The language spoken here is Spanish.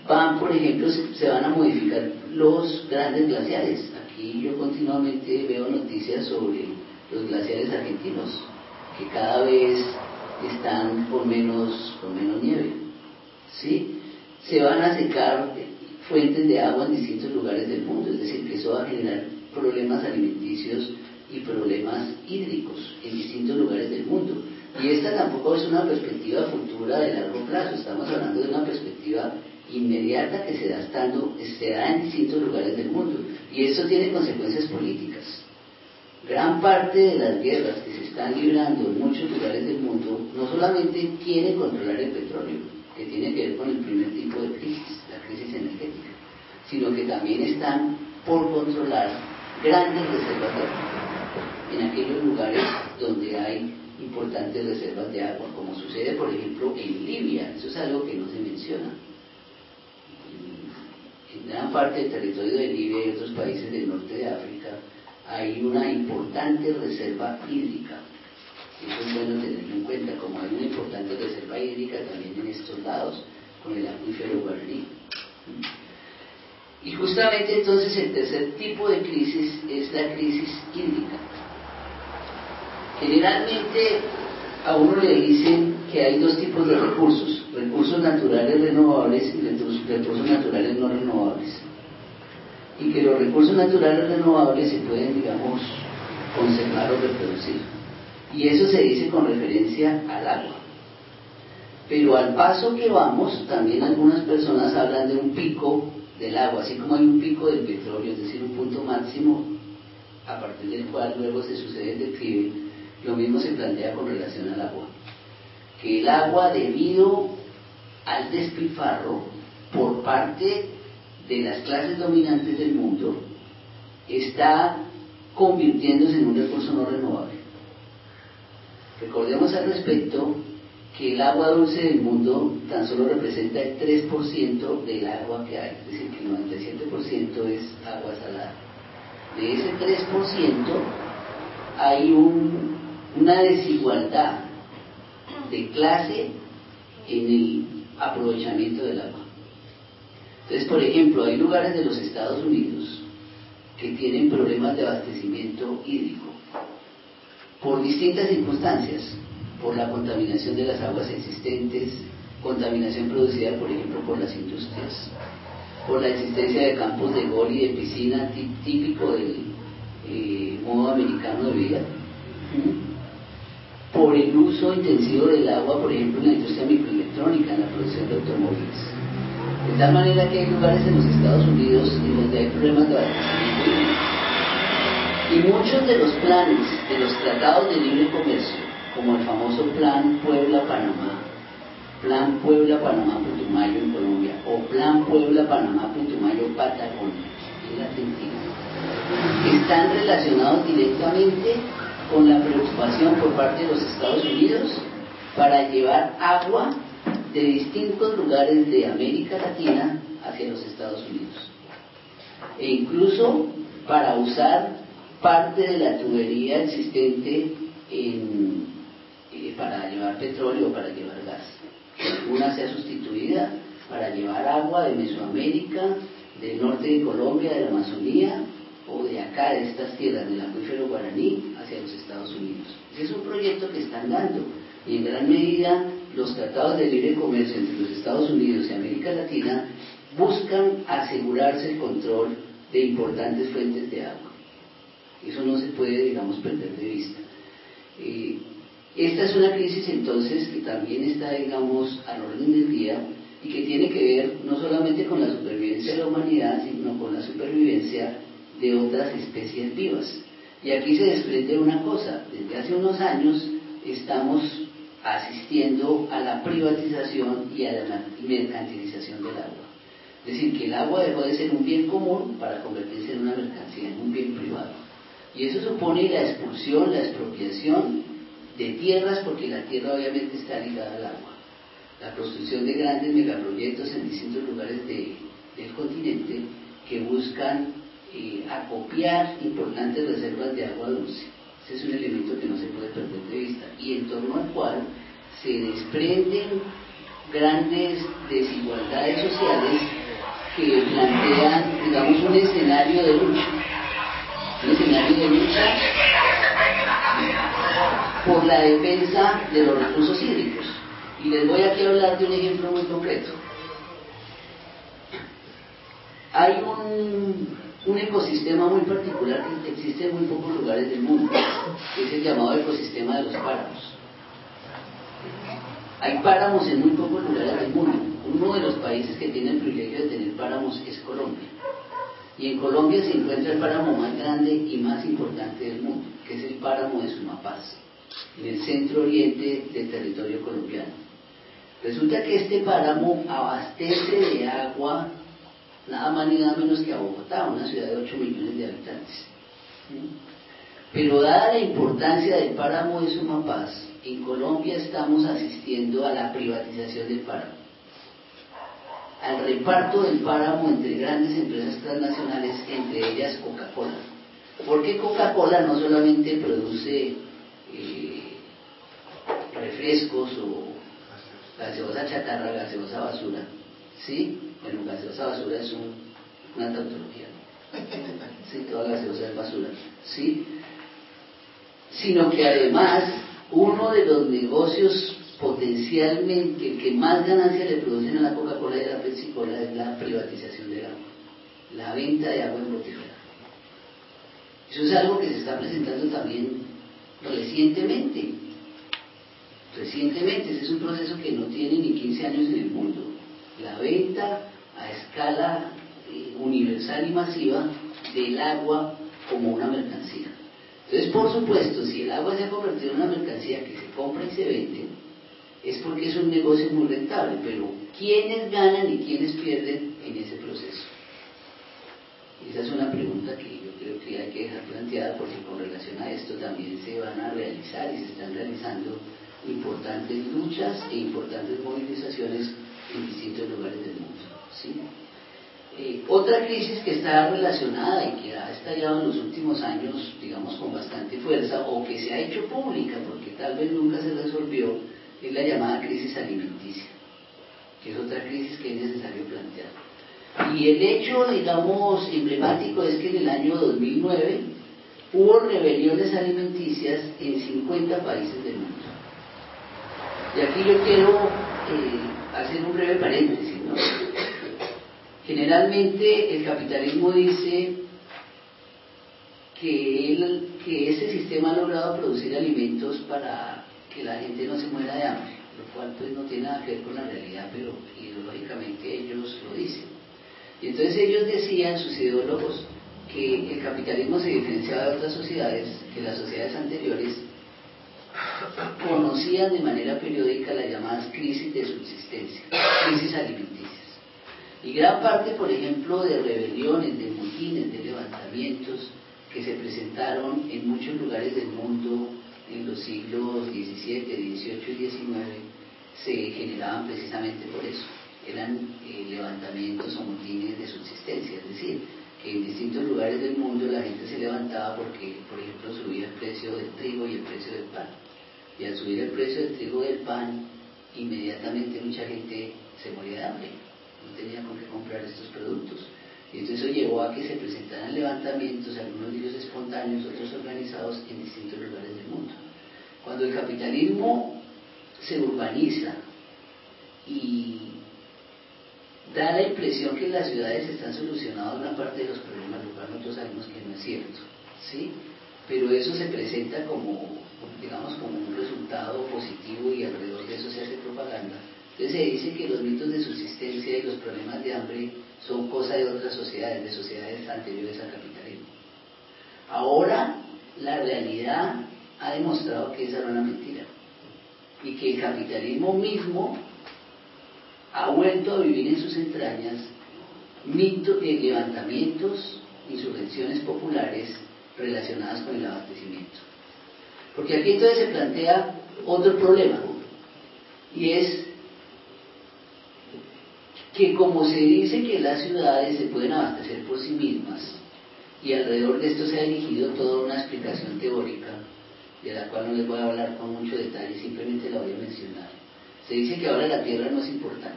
por ejemplo, se van a modificar los grandes glaciares. Aquí yo continuamente veo noticias sobre los glaciares argentinos, que cada vez están con menos nieve, ¿sí? Se van a secar fuentes de agua en distintos lugares del mundo, es decir, que eso va a generar problemas alimenticios y problemas hídricos en distintos lugares del mundo. Y esta tampoco es una perspectiva futura de largo plazo, estamos hablando de una perspectiva inmediata que se da en distintos lugares del mundo, y eso tiene consecuencias políticas. Gran parte de las guerras que se están librando en muchos lugares del mundo no solamente quieren controlar el petróleo, que tiene que ver con el primer tipo de crisis, la crisis energética, sino que también están por controlar grandes reservas de agua en aquellos lugares donde hay importantes reservas de agua, como sucede por ejemplo en Libia. Eso es algo que no se menciona. En gran parte del territorio de Libia y otros países del norte de África hay una importante reserva hídrica. Eso es bueno tenerlo en cuenta, como hay una importante reserva hídrica también en estos lados, con el acuífero guaraní. Y justamente entonces el tercer tipo de crisis es la crisis hídrica. Generalmente a uno le dicen que hay dos tipos de recursos: recursos naturales renovables y recursos naturales no renovables, y que los recursos naturales renovables se pueden, digamos, conservar o reproducir, y eso se dice con referencia al agua. Pero al paso que vamos, también algunas personas hablan de un pico del agua, así como hay un pico del petróleo, es decir, un punto máximo a partir del cual luego se sucede el declive. Lo mismo se plantea con relación al agua, que el agua, debido al despilfarro por parte de las clases dominantes del mundo, está convirtiéndose en un recurso no renovable. Recordemos al respecto que el agua dulce del mundo tan solo representa el 3% del agua que hay, es decir, que el 97% es agua salada. De ese 3% hay una desigualdad de clase en el aprovechamiento del agua. Entonces, por ejemplo, hay lugares de los Estados Unidos que tienen problemas de abastecimiento hídrico por distintas circunstancias, por la contaminación de las aguas existentes, contaminación producida, por ejemplo, por las industrias, por la existencia de campos de golf y de piscina típico del modo americano de vida, por el uso intensivo del agua, por ejemplo, en la industria microelectrónica, en la producción de automóviles. De tal manera que hay lugares en los Estados Unidos en donde hay problemas de abastecimiento hídrico. Y muchos de los planes de los tratados de libre comercio, como el famoso Plan Puebla-Panamá, Plan Puebla-Panamá-Putumayo en Colombia, o Plan Puebla-Panamá-Putumayo-Patagonia en la Argentina, están relacionados directamente con la preocupación por parte de los Estados Unidos para llevar agua de distintos lugares de América Latina hacia los Estados Unidos, e incluso para usar parte de la tubería existente para llevar petróleo o para llevar gas. Una sea sustituida para llevar agua de Mesoamérica, del norte de Colombia, de la Amazonía, o de acá, de estas tierras del acuífero guaraní, hacia los Estados Unidos. Ese es un proyecto que están dando, y en gran medida los tratados de libre comercio entre los Estados Unidos y América Latina buscan asegurarse el control de importantes fuentes de agua. Eso no se puede, digamos, perder de vista. Esta es una crisis entonces que también está, digamos, al orden del día, y que tiene que ver no solamente con la supervivencia de la humanidad, sino con la supervivencia de otras especies vivas. Y aquí se desprende una cosa: desde hace unos años estamos asistiendo a la privatización y a la mercantilización del agua. Es decir, que el agua dejó de ser un bien común para convertirse en una mercancía, en un bien privado. Y eso supone la expulsión, la expropiación de tierras, porque la tierra obviamente está ligada al agua. La construcción de grandes megaproyectos en distintos lugares del continente que buscan acopiar importantes reservas de agua dulce. Ese es un elemento que no se puede perder de vista, y en torno al cual se desprenden grandes desigualdades sociales que plantean, digamos, un escenario de lucha por la defensa de los recursos hídricos. Y les voy aquí a hablar de un ejemplo muy concreto. Hay un ecosistema muy particular que existe en muy pocos lugares del mundo, que es el llamado ecosistema de los páramos. Hay páramos en muy pocos lugares del mundo. Uno de los países que tiene el privilegio de tener páramos es Colombia. Y en Colombia se encuentra el páramo más grande y más importante del mundo, que es el páramo de Sumapaz, en el centro oriente del territorio colombiano. Resulta que este páramo abastece de agua nada más ni nada menos que a Bogotá, una ciudad de 8 millones de habitantes. Pero dada la importancia del páramo de Sumapaz, en Colombia estamos asistiendo a la privatización del páramo, al reparto del páramo entre grandes empresas transnacionales, entre ellas Coca-Cola. Porque Coca-Cola no solamente produce refrescos o gaseosa chatarra, gaseosa basura, ¿sí? Bueno, gaseosa basura es una tautología, ¿no? Sí, toda gaseosa es basura, ¿sí? Sino que además uno de los negocios potencialmente que más ganancia le producen a la Coca-Cola y a la Pepsi-Cola es la privatización del agua, la venta de agua embotellada. Eso es algo que se está presentando también recientemente. Ese es un proceso que no tiene ni 15 años en el mundo. La venta a escala universal y masiva del agua como una mercancía. Entonces, por supuesto, si el agua se ha convertido en una mercancía que se compra y se vende, es porque es un negocio muy rentable, pero ¿quiénes ganan y quiénes pierden en ese proceso? Esa es una pregunta que yo creo que hay que dejar planteada, porque con relación a esto también se van a realizar y se están realizando importantes luchas e importantes movilizaciones en distintos lugares del mundo, ¿sí? Otra crisis que está relacionada y que ha estallado en los últimos años, digamos, con bastante fuerza, o que se ha hecho pública porque tal vez nunca se resolvió, es la llamada crisis alimenticia, que es otra crisis que es necesario plantear. Y el hecho, digamos, emblemático es que en el año 2009 hubo rebeliones alimenticias en 50 países del mundo. Y aquí yo quiero hacer un breve paréntesis, ¿no? Generalmente el capitalismo dice que ese sistema ha logrado producir alimentos para que la gente no se muera de hambre, lo cual pues no tiene nada que ver con la realidad, pero ideológicamente ellos lo dicen. Y entonces ellos decían, sus ideólogos, que el capitalismo se diferenciaba de otras sociedades, que las sociedades anteriores conocían de manera periódica las llamadas crisis de subsistencia, crisis alimenticias. Y gran parte, por ejemplo, de rebeliones, de motines, de levantamientos que se presentaron en muchos lugares del mundo en los siglos XVII, XVIII y XIX se generaban precisamente por eso. Eran levantamientos o motines de subsistencia, es decir, que en distintos lugares del mundo la gente se levantaba porque, por ejemplo, subía el precio del trigo y el precio del pan. Y al subir el precio del trigo y del pan, inmediatamente mucha gente se moría de hambre, no tenía con qué comprar estos productos. Y entonces eso llevó a que se presentaran levantamientos, algunos de ellos espontáneos, otros organizados en distintos lugares del mundo. Cuando el capitalismo se urbaniza y da la impresión que las ciudades están solucionadas una parte de los problemas, lo cual nosotros sabemos que no es cierto, ¿sí? Pero eso se presenta como, digamos, como un resultado positivo y alrededor de eso se hace propaganda. Entonces se dice que los mitos de subsistencia y los problemas de hambre son cosa de otras sociedades, de sociedades anteriores al capitalismo. Ahora la realidad ha demostrado que esa era una mentira y que el capitalismo mismo ha vuelto a vivir en sus entrañas mitos de levantamientos, insurrecciones populares relacionadas con el abastecimiento. Porque aquí entonces se plantea otro problema, y es que como se dice que las ciudades se pueden abastecer por sí mismas, y alrededor de esto se ha dirigido toda una explicación teórica, de la cual no les voy a hablar con mucho detalle, simplemente la voy a mencionar. Se dice que ahora la tierra no es importante.